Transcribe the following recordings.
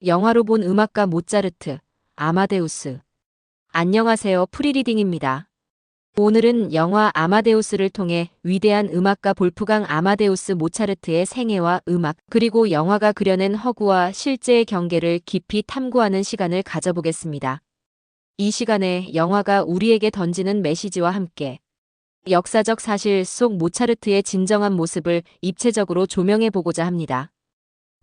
영화로 본 음악가 모차르트, 아마데우스. 안녕하세요. 프리리딩입니다. 오늘은 영화 아마데우스를 통해 위대한 음악가 볼프강 아마데우스 모차르트의 생애와 음악, 그리고 영화가 그려낸 허구와 실제의 경계를 깊이 탐구하는 시간을 가져보겠습니다. 이 시간에 영화가 우리에게 던지는 메시지와 함께 역사적 사실 속 모차르트의 진정한 모습을 입체적으로 조명해 보고자 합니다.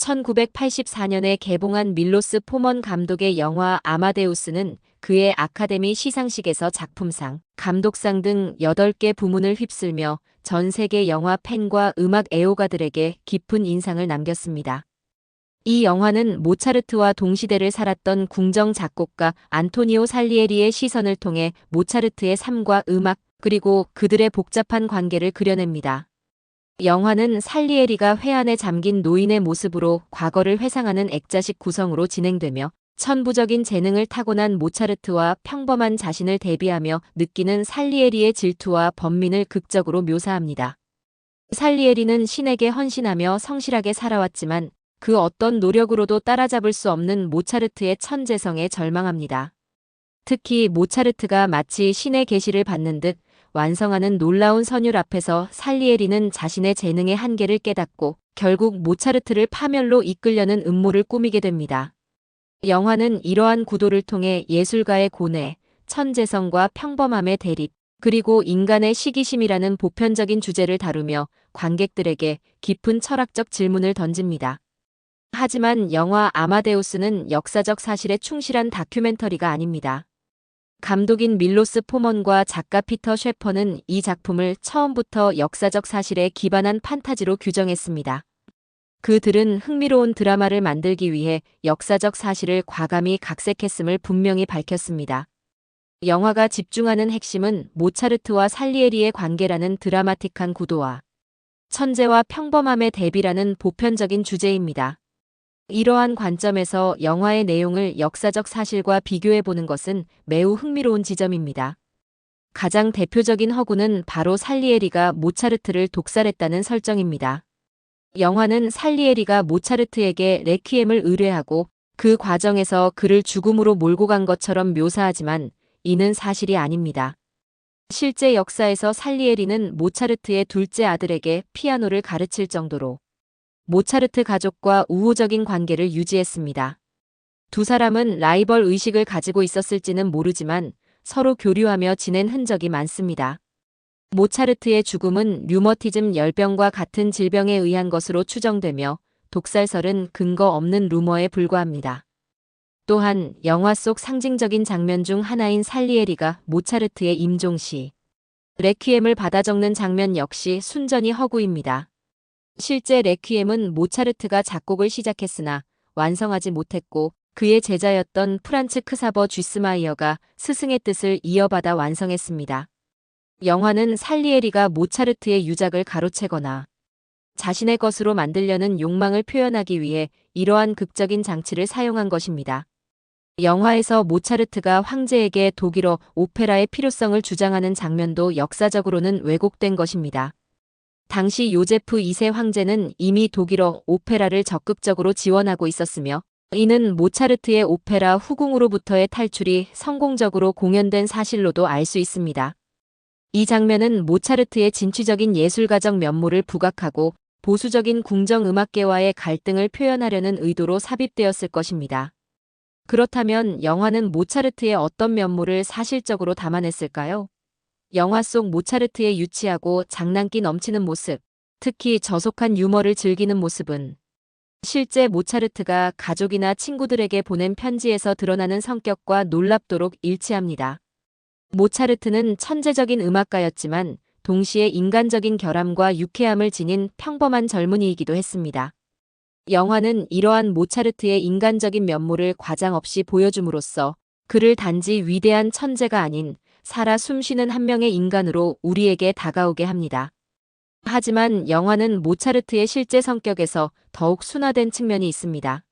1984년에 개봉한 밀로스 포먼 감독의 영화 아마데우스는 그의 아카데미 시상식에서 작품상, 감독상 등 8개 부문을 휩쓸며 전 세계 영화 팬과 음악 애호가들에게 깊은 인상을 남겼습니다. 이 영화는 모차르트와 동시대를 살았던 궁정 작곡가 안토니오 살리에리의 시선을 통해 모차르트의 삶과 음악, 그리고 그들의 복잡한 관계를 그려냅니다. 영화는 살리에리가 회한에 잠긴 노인의 모습으로 과거를 회상하는 액자식 구성으로 진행되며 천부적인 재능을 타고난 모차르트와 평범한 자신을 대비하며 느끼는 살리에리의 질투와 번민을 극적으로 묘사합니다. 살리에리는 신에게 헌신하며 성실하게 살아왔지만 그 어떤 노력으로도 따라잡을 수 없는 모차르트의 천재성에 절망합니다. 특히 모차르트가 마치 신의 계시를 받는 듯 완성하는 놀라운 선율 앞에서 살리에리는 자신의 재능의 한계를 깨닫고 결국 모차르트를 파멸로 이끌려는 음모를 꾸미게 됩니다. 영화는 이러한 구도를 통해 예술가의 고뇌, 천재성과 평범함의 대립, 그리고 인간의 시기심이라는 보편적인 주제를 다루며 관객들에게 깊은 철학적 질문을 던집니다. 하지만 영화 아마데우스는 역사적 사실에 충실한 다큐멘터리가 아닙니다. 감독인 밀로스 포먼과 작가 피터 셰퍼는 이 작품을 처음부터 역사적 사실에 기반한 판타지로 규정했습니다. 그들은 흥미로운 드라마를 만들기 위해 역사적 사실을 과감히 각색했음을 분명히 밝혔습니다. 영화가 집중하는 핵심은 모차르트와 살리에리의 관계라는 드라마틱한 구도와 천재와 평범함의 대비라는 보편적인 주제입니다. 이러한 관점에서 영화의 내용을 역사적 사실과 비교해보는 것은 매우 흥미로운 지점입니다. 가장 대표적인 허구는 바로 살리에리가 모차르트를 독살했다는 설정입니다. 영화는 살리에리가 모차르트에게 레퀴엠을 의뢰하고 그 과정에서 그를 죽음으로 몰고 간 것처럼 묘사하지만 이는 사실이 아닙니다. 실제 역사에서 살리에리는 모차르트의 둘째 아들에게 피아노를 가르칠 정도로 모차르트 가족과 우호적인 관계를 유지했습니다. 두 사람은 라이벌 의식을 가지고 있었을지는 모르지만 서로 교류하며 지낸 흔적이 많습니다. 모차르트의 죽음은 류머티즘 열병과 같은 질병에 의한 것으로 추정되며 독살설은 근거 없는 루머에 불과합니다. 또한 영화 속 상징적인 장면 중 하나인 살리에리가 모차르트의 임종시, 레퀴엠을 받아 적는 장면 역시 순전히 허구입니다. 실제 레퀴엠은 모차르트가 작곡을 시작했으나 완성하지 못했고 그의 제자였던 프란츠 크사버 쥐스마이어가 스승의 뜻을 이어받아 완성했습니다. 영화는 살리에리가 모차르트의 유작을 가로채거나 자신의 것으로 만들려는 욕망을 표현하기 위해 이러한 극적인 장치를 사용한 것입니다. 영화에서 모차르트가 황제에게 독일어 오페라의 필요성을 주장하는 장면도 역사적으로는 왜곡된 것입니다. 당시 요제프 2세 황제는 이미 독일어 오페라를 적극적으로 지원하고 있었으며 이는 모차르트의 오페라 후궁으로부터의 탈출이 성공적으로 공연된 사실로도 알 수 있습니다. 이 장면은 모차르트의 진취적인 예술가적 면모를 부각하고 보수적인 궁정음악계와의 갈등을 표현하려는 의도로 삽입되었을 것입니다. 그렇다면 영화는 모차르트의 어떤 면모를 사실적으로 담아냈을까요? 영화 속 모차르트의 유치하고 장난기 넘치는 모습, 특히 저속한 유머를 즐기는 모습은 실제 모차르트가 가족이나 친구들에게 보낸 편지에서 드러나는 성격과 놀랍도록 일치합니다. 모차르트는 천재적인 음악가였지만 동시에 인간적인 결함과 유쾌함을 지닌 평범한 젊은이이기도 했습니다. 영화는 이러한 모차르트의 인간적인 면모를 과장 없이 보여줌으로써 그를 단지 위대한 천재가 아닌 살아 숨쉬는 한 명의 인간으로 우리에게 다가오게 합니다. 하지만 영화는 모차르트의 실제 성격에서 더욱 순화된 측면이 있습니다.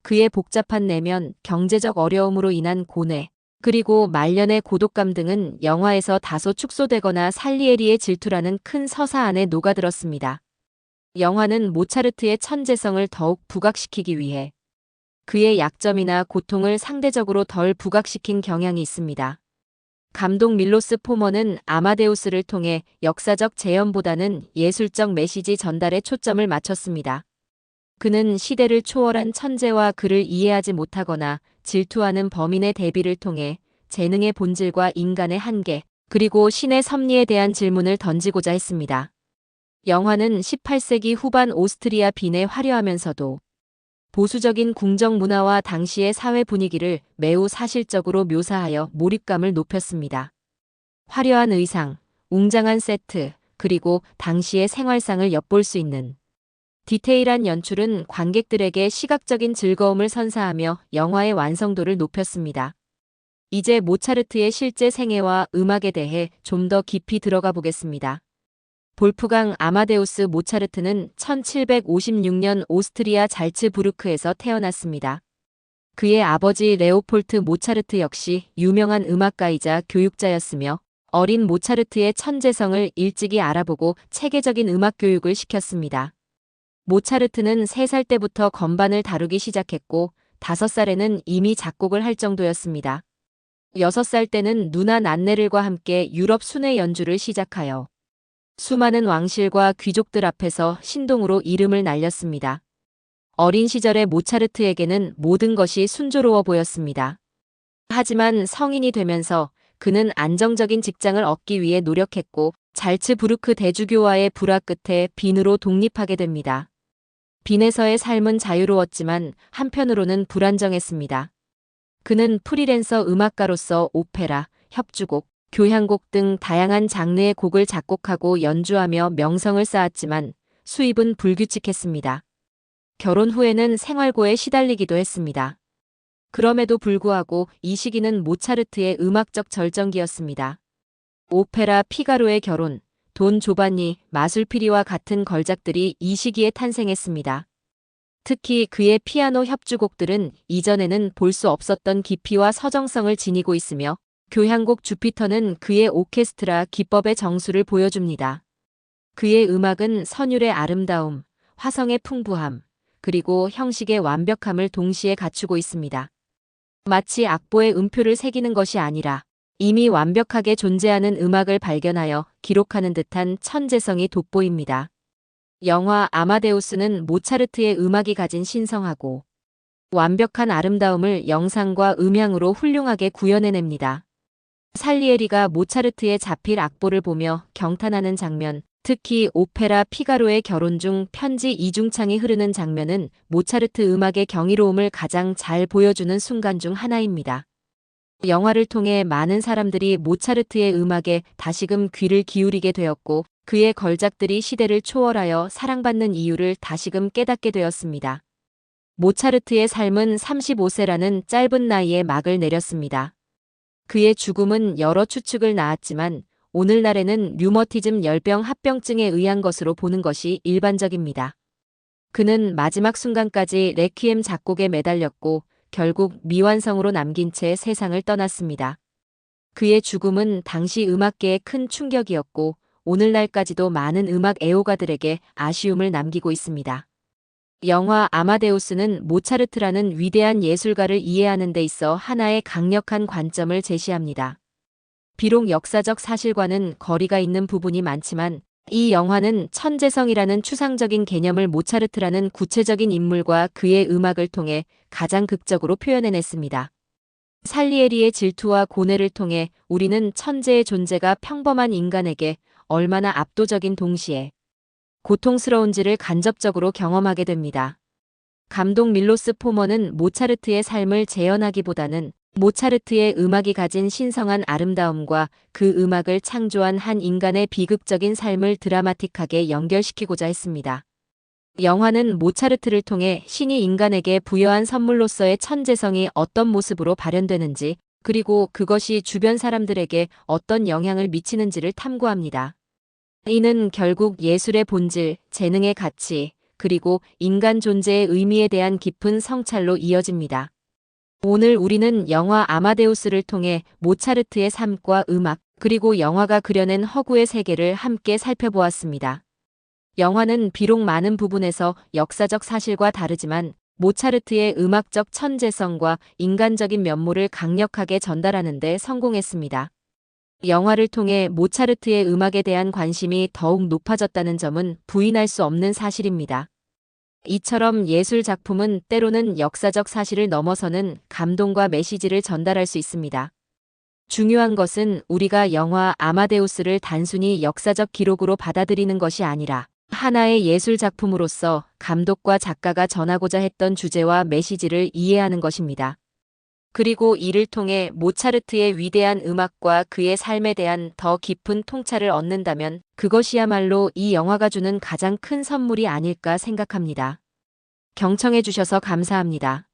그의 복잡한 내면, 경제적 어려움으로 인한 고뇌, 그리고 말년의 고독감 등은 영화에서 다소 축소되거나 살리에리의 질투라는 큰 서사 안에 녹아들었습니다. 영화는 모차르트의 천재성을 더욱 부각시키기 위해 그의 약점이나 고통을 상대적으로 덜 부각시킨 경향이 있습니다. 감독 밀로스 포먼은 아마데우스를 통해 역사적 재현보다는 예술적 메시지 전달에 초점을 맞췄습니다. 그는 시대를 초월한 천재와 그를 이해하지 못하거나 질투하는 범인의 대비를 통해 재능의 본질과 인간의 한계, 그리고 신의 섭리에 대한 질문을 던지고자 했습니다. 영화는 18세기 후반 오스트리아 빈에 화려하면서도 보수적인 궁정 문화와 당시의 사회 분위기를 매우 사실적으로 묘사하여 몰입감을 높였습니다. 화려한 의상, 웅장한 세트, 그리고 당시의 생활상을 엿볼 수 있는 디테일한 연출은 관객들에게 시각적인 즐거움을 선사하며 영화의 완성도를 높였습니다. 이제 모차르트의 실제 생애와 음악에 대해 좀 더 깊이 들어가 보겠습니다. 볼프강 아마데우스 모차르트는 1756년 오스트리아 잘츠부르크에서 태어났습니다. 그의 아버지 레오폴트 모차르트 역시 유명한 음악가이자 교육자였으며 어린 모차르트의 천재성을 일찍이 알아보고 체계적인 음악 교육을 시켰습니다. 모차르트는 3살 때부터 건반을 다루기 시작했고 5살에는 이미 작곡을 할 정도였습니다. 6살 때는 누나 난네를과 함께 유럽 순회 연주를 시작하여 수많은 왕실과 귀족들 앞에서 신동으로 이름을 날렸습니다. 어린 시절의 모차르트에게는 모든 것이 순조로워 보였습니다. 하지만 성인이 되면서 그는 안정적인 직장을 얻기 위해 노력했고 잘츠부르크 대주교와의 불화 끝에 빈으로 독립하게 됩니다. 빈에서의 삶은 자유로웠지만 한편으로는 불안정했습니다. 그는 프리랜서 음악가로서 오페라, 협주곡, 교향곡 등 다양한 장르의 곡을 작곡하고 연주하며 명성을 쌓았지만 수입은 불규칙했습니다. 결혼 후에는 생활고에 시달리기도 했습니다. 그럼에도 불구하고 이 시기는 모차르트의 음악적 절정기였습니다. 오페라 피가로의 결혼, 돈 조반니, 마술피리와 같은 걸작들이 이 시기에 탄생했습니다. 특히 그의 피아노 협주곡들은 이전에는 볼 수 없었던 깊이와 서정성을 지니고 있으며 교향곡 주피터는 그의 오케스트라 기법의 정수를 보여줍니다. 그의 음악은 선율의 아름다움, 화성의 풍부함, 그리고 형식의 완벽함을 동시에 갖추고 있습니다. 마치 악보에 음표를 새기는 것이 아니라 이미 완벽하게 존재하는 음악을 발견하여 기록하는 듯한 천재성이 돋보입니다. 영화 아마데우스는 모차르트의 음악이 가진 신성하고 완벽한 아름다움을 영상과 음향으로 훌륭하게 구현해냅니다. 살리에리가 모차르트의 자필 악보를 보며 경탄하는 장면, 특히 오페라 피가로의 결혼 중 편지 이중창이 흐르는 장면은 모차르트 음악의 경이로움을 가장 잘 보여주는 순간 중 하나입니다. 영화를 통해 많은 사람들이 모차르트의 음악에 다시금 귀를 기울이게 되었고 그의 걸작들이 시대를 초월하여 사랑받는 이유를 다시금 깨닫게 되었습니다. 모차르트의 삶은 35세라는 짧은 나이에 막을 내렸습니다. 그의 죽음은 여러 추측을 낳았지만 오늘날에는 류머티즘 열병 합병증에 의한 것으로 보는 것이 일반적입니다. 그는 마지막 순간까지 레퀴엠 작곡에 매달렸고 결국 미완성으로 남긴 채 세상을 떠났습니다. 그의 죽음은 당시 음악계에 큰 충격이었고 오늘날까지도 많은 음악 애호가들에게 아쉬움을 남기고 있습니다. 영화 아마데우스는 모차르트라는 위대한 예술가를 이해하는 데 있어 하나의 강력한 관점을 제시합니다. 비록 역사적 사실과는 거리가 있는 부분이 많지만 이 영화는 천재성이라는 추상적인 개념을 모차르트라는 구체적인 인물과 그의 음악을 통해 가장 극적으로 표현해냈습니다. 살리에리의 질투와 고뇌를 통해 우리는 천재의 존재가 평범한 인간에게 얼마나 압도적인 동시에 고통스러운지를 간접적으로 경험하게 됩니다. 감독 밀로스 포먼은 모차르트의 삶을 재현하기보다는 모차르트의 음악이 가진 신성한 아름다움과 그 음악을 창조한 한 인간의 비극적인 삶을 드라마틱하게 연결시키고자 했습니다. 영화는 모차르트를 통해 신이 인간에게 부여한 선물로서의 천재성이 어떤 모습으로 발현되는지, 그리고 그것이 주변 사람들에게 어떤 영향을 미치는지를 탐구합니다. 이는 결국 예술의 본질, 재능의 가치, 그리고 인간 존재의 의미에 대한 깊은 성찰로 이어집니다. 오늘 우리는 영화 아마데우스를 통해 모차르트의 삶과 음악, 그리고 영화가 그려낸 허구의 세계를 함께 살펴보았습니다. 영화는 비록 많은 부분에서 역사적 사실과 다르지만 모차르트의 음악적 천재성과 인간적인 면모를 강력하게 전달하는 데 성공했습니다. 영화를 통해 모차르트의 음악에 대한 관심이 더욱 높아졌다는 점은 부인할 수 없는 사실입니다. 이처럼 예술 작품은 때로는 역사적 사실을 넘어서는 감동과 메시지를 전달할 수 있습니다. 중요한 것은 우리가 영화 아마데우스를 단순히 역사적 기록으로 받아들이는 것이 아니라 하나의 예술 작품으로서 감독과 작가가 전하고자 했던 주제와 메시지를 이해하는 것입니다. 그리고 이를 통해 모차르트의 위대한 음악과 그의 삶에 대한 더 깊은 통찰을 얻는다면 그것이야말로 이 영화가 주는 가장 큰 선물이 아닐까 생각합니다. 경청해 주셔서 감사합니다.